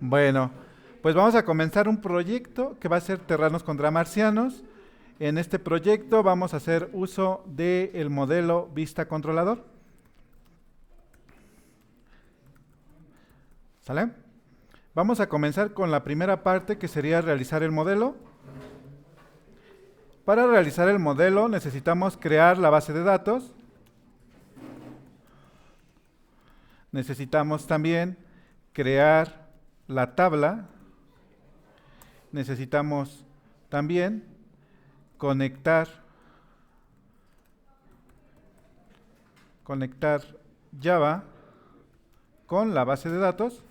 Bueno, pues vamos a comenzar un proyecto que va a ser Terranos contra Marcianos. En este proyecto vamos a hacer uso del modelo Vista Controlador. ¿Sale? Vamos a comenzar con la primera parte que sería realizar el modelo. Para realizar el modelo necesitamos crear la base de datos. Necesitamos también crear la tabla. Necesitamos también conectar Java con la base de datos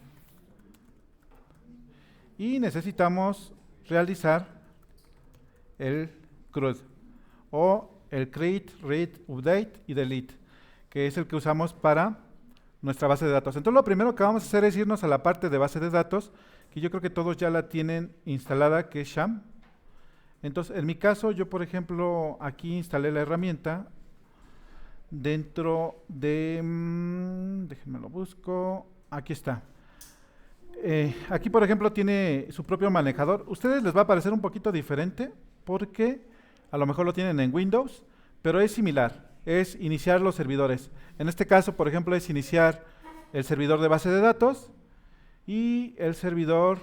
y necesitamos realizar el CRUD o el create, read, update y delete, que es el que usamos para nuestra base de datos. Entonces lo primero que vamos a hacer es irnos a la parte de base de datos, que yo creo que todos ya la tienen instalada, que es SHAM. Entonces, en mi caso, yo por ejemplo, aquí instalé la herramienta dentro de... déjenme lo busco. Aquí está. Aquí, por ejemplo, tiene su propio manejador. Ustedes les va a parecer un poquito diferente porque a lo mejor lo tienen en Windows, pero es similar. Es iniciar los servidores. En este caso, por ejemplo, es iniciar el servidor de base de datos y el servidor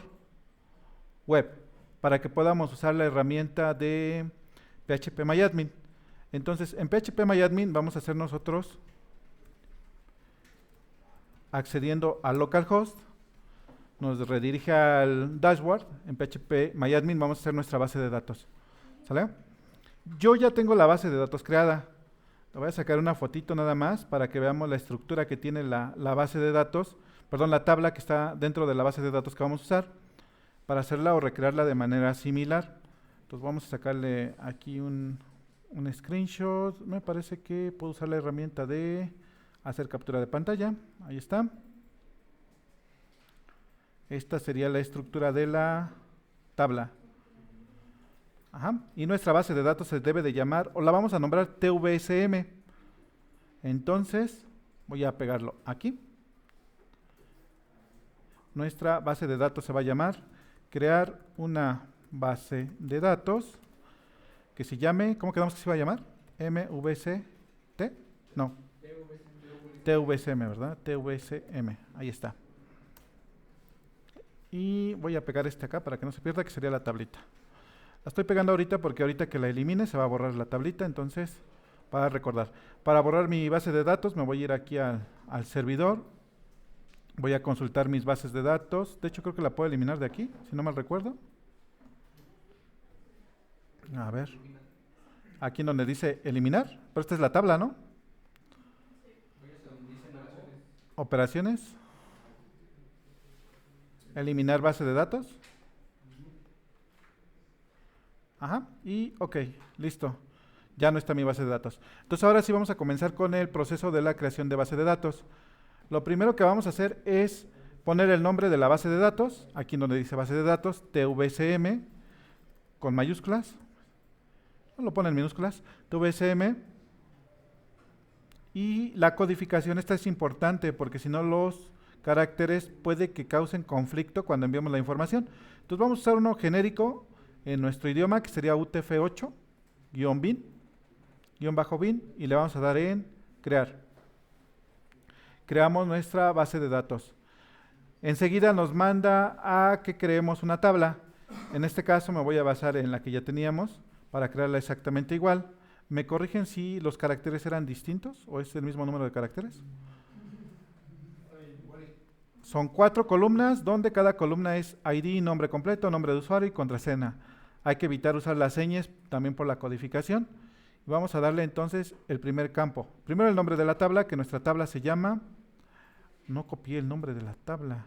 web para que podamos usar la herramienta de PHP Entonces, en PHP vamos a hacer nosotros accediendo al localhost, nos redirige al dashboard. En PHP vamos a hacer nuestra base de datos. ¿Sale? Yo ya tengo la base de datos creada. Le voy a sacar una fotito nada más para que veamos la estructura que tiene la base de datos, perdón, la tabla que está dentro de la base de datos que vamos a usar para hacerla o recrearla de manera similar. Entonces vamos a sacarle aquí un screenshot. Me parece que puedo usar la herramienta de hacer captura de pantalla. Ahí está. Esta sería la estructura de la tabla. Ajá. Y nuestra base de datos se debe de llamar, o la vamos a nombrar TVSM. Entonces, voy a pegarlo aquí. Nuestra base de datos se va a llamar crear una base de datos que se llame, ¿cómo quedamos que se va a llamar? MVCT, no, TVSM, ¿verdad? TVSM, ahí está. Y voy a pegar este acá para que no se pierda, que sería la tablita. La estoy pegando ahorita porque ahorita que la elimine se va a borrar la tablita, entonces para recordar. Para borrar mi base de datos me voy a ir aquí al servidor. Voy a consultar mis bases de datos. De hecho creo que la puedo eliminar de aquí, si no mal recuerdo. A ver. Aquí en donde dice eliminar, pero esta es la tabla, ¿no? Operaciones. Eliminar base de datos. Ajá, y ok, listo. Ya no está mi base de datos. Entonces ahora sí vamos a comenzar con el proceso de la creación de base de datos. Lo primero que vamos a hacer es poner el nombre de la base de datos, aquí en donde dice base de datos, TVSM, con mayúsculas. No lo ponen en minúsculas, TVSM. Y la codificación, esta es importante porque si no los caracteres puede que causen conflicto cuando enviamos la información. Entonces vamos a usar uno genérico en nuestro idioma que sería UTF-8-bin, _bin, y le vamos a dar en crear. Creamos nuestra base de datos. Enseguida nos manda a que creemos una tabla. En este caso me voy a basar en la que ya teníamos para crearla exactamente igual. ¿Me corrigen si los caracteres eran distintos o es el mismo número de caracteres? Son 4 columnas donde cada columna es ID, nombre completo, nombre de usuario y contraseña. Hay que evitar usar las señas también por la codificación. Vamos a darle entonces el primer campo. Primero el nombre de la tabla, que nuestra tabla se llama... No copié el nombre de la tabla.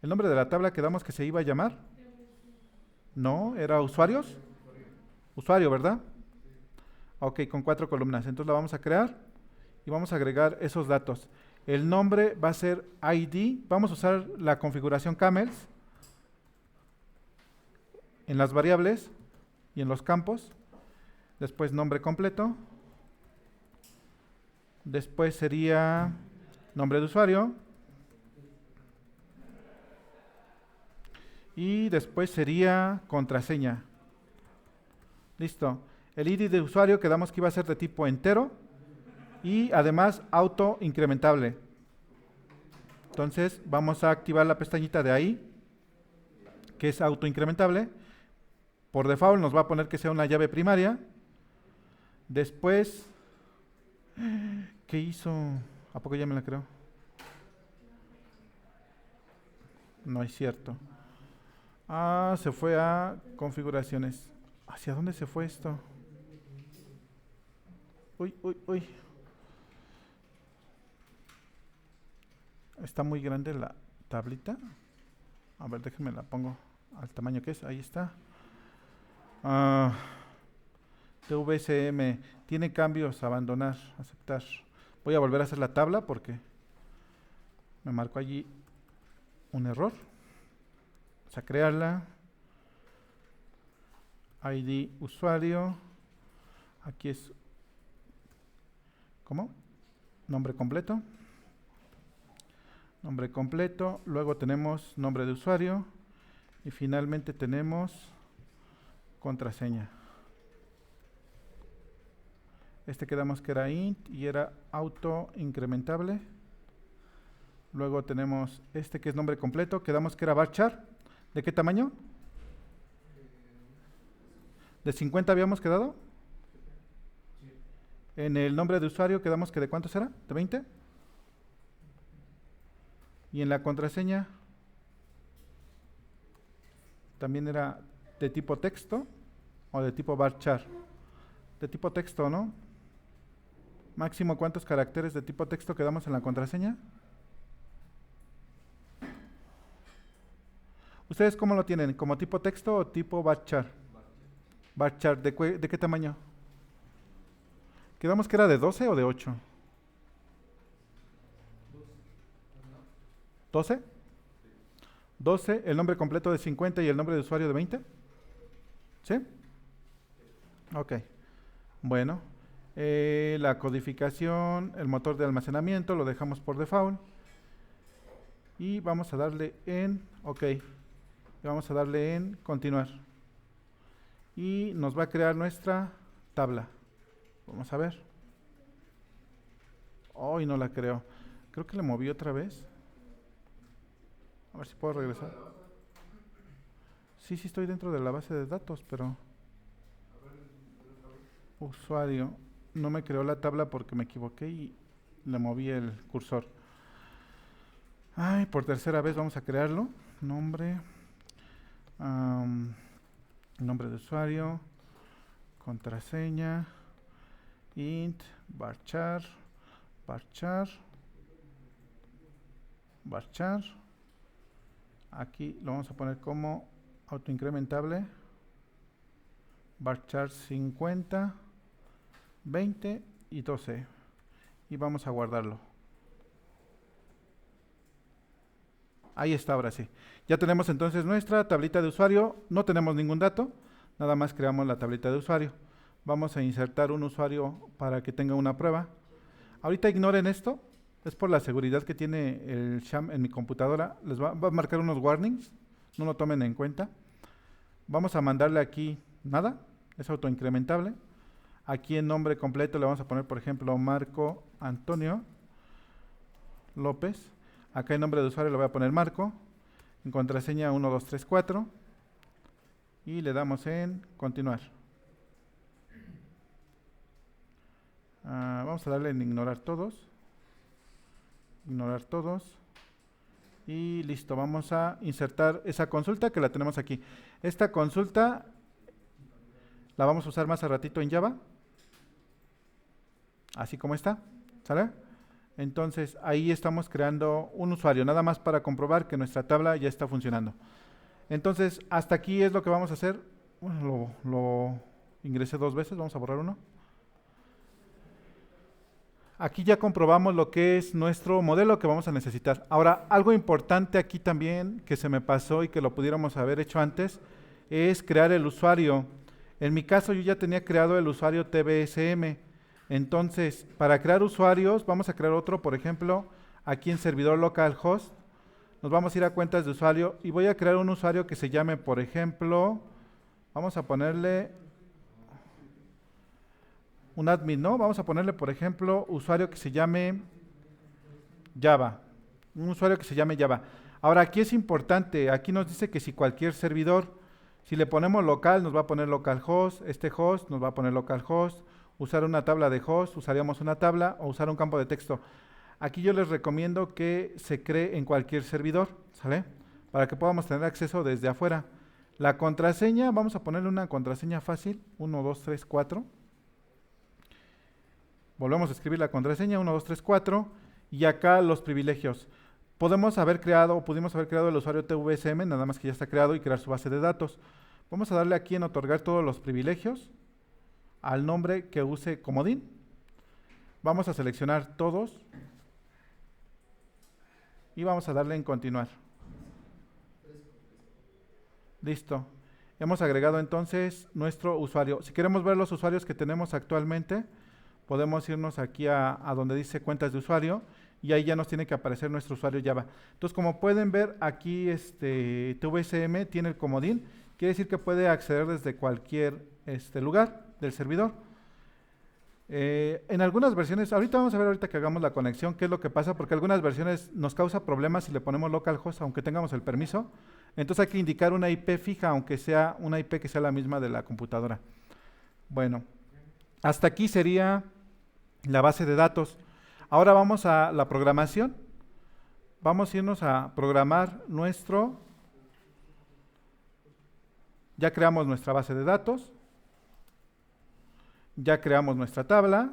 ¿El nombre de la tabla quedamos que se iba a llamar? No, ¿era usuarios? Usuario, ¿verdad? Ok, con 4 columnas. Entonces la vamos a crear y vamos a agregar esos datos. El nombre va a ser ID. Vamos a usar la configuración camels en las variables y en los campos. Después nombre completo. Después sería nombre de usuario. Y después sería contraseña. Listo. El ID de usuario quedamos que iba a ser de tipo entero y además auto incrementable. Entonces vamos a activar la pestañita de ahí, que es auto incrementable. Por default nos va a poner que sea una llave primaria. Después, ¿qué hizo? ¿A poco ya me la creo? No es cierto. Ah, se fue a configuraciones. ¿Hacia dónde se fue esto? Uy, uy, uy. Está muy grande la tablita. A ver, déjenme la pongo al tamaño que es. Ahí está. TVCM. Tiene cambios. Abandonar. Aceptar. Voy a volver a hacer la tabla porque me marcó allí un error. Vamos a crearla. ID usuario. Aquí es. ¿Cómo? Nombre completo. Nombre completo. Luego tenemos nombre de usuario. Y finalmente tenemos contraseña. Este quedamos que era int y era auto incrementable. Luego tenemos este que es nombre completo. Quedamos que era varchar. ¿De qué tamaño? ¿De 50 habíamos quedado? En el nombre de usuario quedamos que ¿de cuánto será? ¿De 20? Y en la contraseña también era de tipo texto o de tipo varchar. De tipo texto, ¿no? Máximo, ¿cuántos caracteres de tipo texto quedamos en la contraseña? ¿Ustedes cómo lo tienen? ¿Como tipo texto o tipo varchar? Varchar, ¿de qué tamaño? ¿Quedamos que era de 12 o de 8? ¿12? 12, el nombre completo de 50 y el nombre de usuario de 20. ¿Sí? Ok. Bueno, la codificación, el motor de almacenamiento lo dejamos por default. Y vamos a darle en OK. Y vamos a darle en continuar. Y nos va a crear nuestra tabla. Vamos a ver. Hoy no la creo. Creo que le moví otra vez. A ver si puedo regresar. Sí, sí estoy dentro de la base de datos, pero... Usuario. No me creó la tabla porque me equivoqué y le moví el cursor. Ay, por tercera vez vamos a crearlo. Nombre. Nombre de usuario. Contraseña. Int. Varchar. Varchar. Varchar. Aquí lo vamos a poner como autoincrementable. Varchar 50, 20 y 12. Y vamos a guardarlo. Ahí está, ahora sí. Ya tenemos entonces nuestra tablita de usuario. No tenemos ningún dato. Nada más creamos la tablita de usuario. Vamos a insertar un usuario para que tenga una prueba. Ahorita ignoren esto. Es por la seguridad que tiene el sham en mi computadora. Les va a marcar unos warnings. No lo tomen en cuenta. Vamos a mandarle aquí nada. Es autoincrementable. Aquí en nombre completo le vamos a poner, por ejemplo, Marco Antonio López. Acá en nombre de usuario le voy a poner Marco. En contraseña 1234. Y le damos en continuar. Vamos a darle en ignorar todos. Ignorar todos. Y listo, vamos a insertar esa consulta que la tenemos aquí. Esta consulta la vamos a usar más a ratito en Java. Así como está. ¿Sale? Entonces ahí estamos creando un usuario, nada más para comprobar que nuestra tabla ya está funcionando. Entonces hasta aquí es lo que vamos a hacer. Bueno, lo ingresé 2 veces, vamos a borrar uno. Aquí ya comprobamos lo que es nuestro modelo que vamos a necesitar. Ahora, algo importante aquí también que se me pasó y que lo pudiéramos haber hecho antes, es crear el usuario. En mi caso yo ya tenía creado el usuario TBSM. Entonces, para crear usuarios, vamos a crear otro, por ejemplo, aquí en servidor localhost. nos vamos a ir a cuentas de usuario y voy a crear un usuario que se llame, por ejemplo, vamos a ponerle un admin, ¿no? Vamos a ponerle, por ejemplo, usuario que se llame Java. Un usuario que se llame Java. Ahora, aquí es importante, aquí nos dice que si cualquier servidor, si le ponemos local, nos va a poner localhost, este host nos va a poner localhost, usar una tabla de host, usaríamos una tabla o usar un campo de texto. Aquí yo les recomiendo que se cree en cualquier servidor, ¿sale? Para que podamos tener acceso desde afuera. La contraseña, vamos a ponerle una contraseña fácil, 1, 2, 3, 4. Volvemos a escribir la contraseña, 1, 2, 3, 4. Y acá los privilegios. Pudimos haber creado el usuario TVSM, nada más que ya está creado, y crear su base de datos. Vamos a darle aquí en otorgar todos los privilegios al nombre que use comodín. Vamos a seleccionar todos y vamos a darle en continuar. Listo. Hemos agregado entonces nuestro usuario. Si queremos ver los usuarios que tenemos actualmente, podemos irnos aquí a donde dice cuentas de usuario y ahí ya nos tiene que aparecer nuestro usuario Java. Entonces, como pueden ver, aquí TVSM tiene el comodín, quiere decir que puede acceder desde cualquier lugar del servidor. En algunas versiones, ahorita vamos a ver ahorita que hagamos la conexión, qué es lo que pasa, porque algunas versiones nos causa problemas si le ponemos localhost, aunque tengamos el permiso. Entonces hay que indicar una IP fija, aunque sea una IP que sea la misma de la computadora. Bueno, hasta aquí sería la base de datos. Ahora vamos a la programación. Vamos a irnos a programar ya creamos nuestra base de datos. Ya creamos nuestra tabla.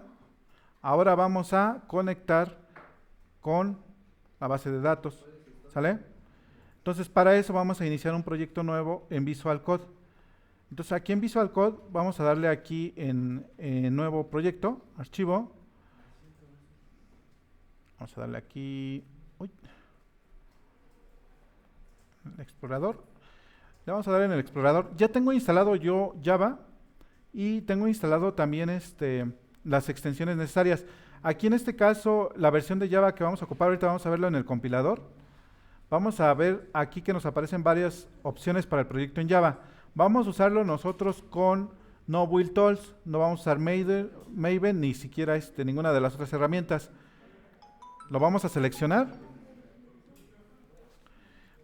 Ahora vamos a conectar con la base de datos. ¿Sale? Entonces, para eso vamos a iniciar un proyecto nuevo en Visual Code. Entonces, aquí en Visual Code vamos a darle aquí en nuevo proyecto, archivo. Vamos a darle aquí, el explorador. Le vamos a dar en el explorador. Ya tengo instalado yo Java y tengo instalado también las extensiones necesarias. Aquí en este caso, la versión de Java que vamos a ocupar, ahorita vamos a verlo en el compilador. Vamos a ver aquí que nos aparecen varias opciones para el proyecto en Java. Vamos a usarlo nosotros con no build tools, no vamos a usar Maven ni siquiera ninguna de las otras herramientas. Lo vamos a seleccionar.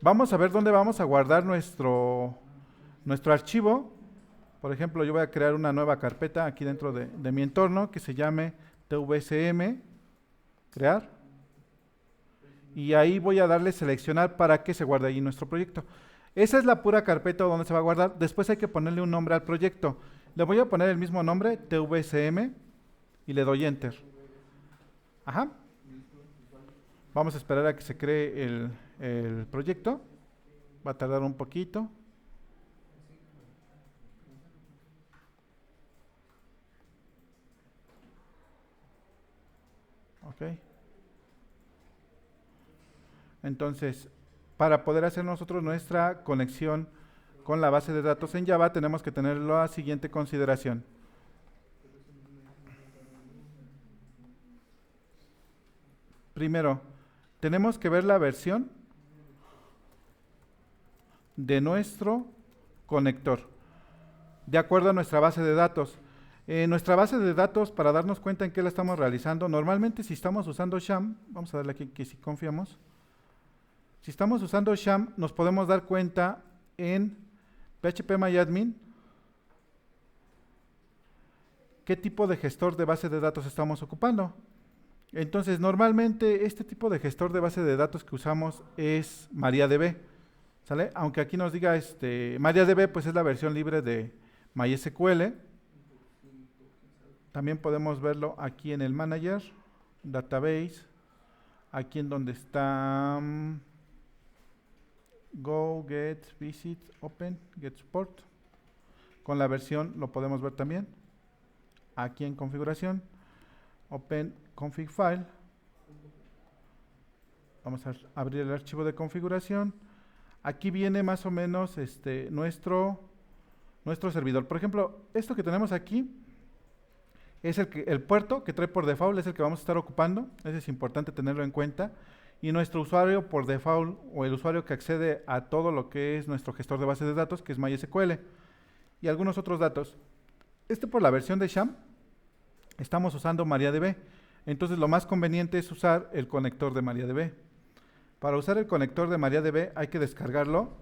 Vamos a ver dónde vamos a guardar nuestro archivo. Por ejemplo, yo voy a crear una nueva carpeta aquí dentro de mi entorno que se llame tvsm, crear. Y ahí voy a darle seleccionar para que se guarde ahí nuestro proyecto. Esa es la pura carpeta donde se va a guardar. Después hay que ponerle un nombre al proyecto. Le voy a poner el mismo nombre, tvsm, y le doy enter. Ajá. Vamos a esperar a que se cree el proyecto. Va a tardar un poquito. Ok. Entonces, para poder hacer nosotros nuestra conexión con la base de datos en Java, tenemos que tener la siguiente consideración. Primero, tenemos que ver la versión de nuestro conector, de acuerdo a nuestra base de datos. Nuestra base de datos, para darnos cuenta en qué la estamos realizando, normalmente si estamos usando Sham, vamos a darle aquí que si confiamos, si estamos usando Sham, nos podemos dar cuenta en phpMyAdmin qué tipo de gestor de base de datos estamos ocupando. Entonces, normalmente este tipo de gestor de base de datos que usamos es MariaDB, ¿sale? Aunque aquí nos diga MariaDB, pues es la versión libre de MySQL. También podemos verlo aquí en el Manager, Database, aquí en donde está Go, Get, Visit, Open, Get Support. Con la versión lo podemos ver también. Aquí en configuración, Open Config File. Vamos a abrir el archivo de configuración. Aquí viene más o menos nuestro servidor. Por ejemplo, esto que tenemos aquí es el puerto que trae por default, es el que vamos a estar ocupando. Eso es importante tenerlo en cuenta. y nuestro usuario por default o el usuario que accede a todo lo que es nuestro gestor de bases de datos, que es MySQL, y algunos otros datos. Por la versión de SHAM estamos usando MariaDB, entonces lo más conveniente es usar el conector de MariaDB. Para usar el conector de MariaDB hay que descargarlo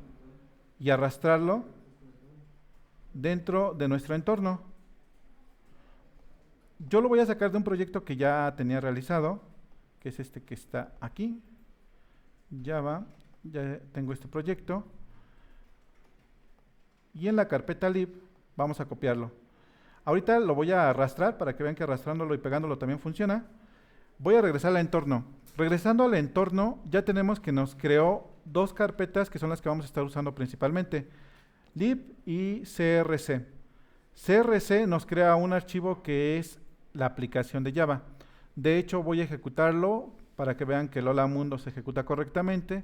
y arrastrarlo dentro de nuestro entorno. Yo lo voy a sacar de un proyecto que ya tenía realizado, que es este que está aquí, Java. Ya tengo este proyecto y en la carpeta lib vamos a copiarlo. Ahorita lo voy a arrastrar para que vean que arrastrándolo y pegándolo también funciona. Voy a regresar al entorno. Regresando al entorno, ya tenemos que nos creó dos carpetas que son las que vamos a estar usando principalmente, lib y crc. crc nos crea un archivo que es la aplicación de Java. De hecho, voy a ejecutarlo para que vean que el Hola Mundo se ejecuta correctamente.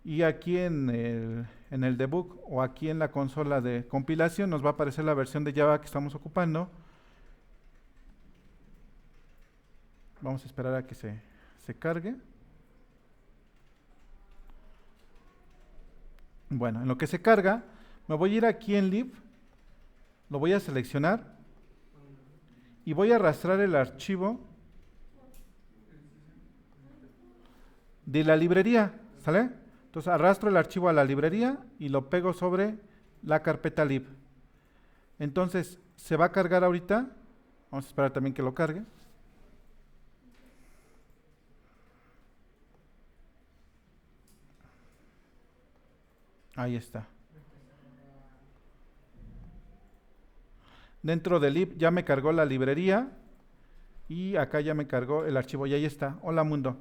Y aquí en el debug o aquí en la consola de compilación nos va a aparecer la versión de Java que estamos ocupando. Vamos a esperar a que se cargue. Bueno, en lo que se carga, me voy a ir aquí en lib, lo voy a seleccionar y voy a arrastrar el archivo de la librería, ¿sale? Entonces arrastro el archivo a la librería y lo pego sobre la carpeta lib. Entonces se va a cargar ahorita. Vamos a esperar también que lo cargue. Ahí está. Dentro de lib ya me cargó la librería y acá ya me cargó el archivo y ahí está. Hola Mundo.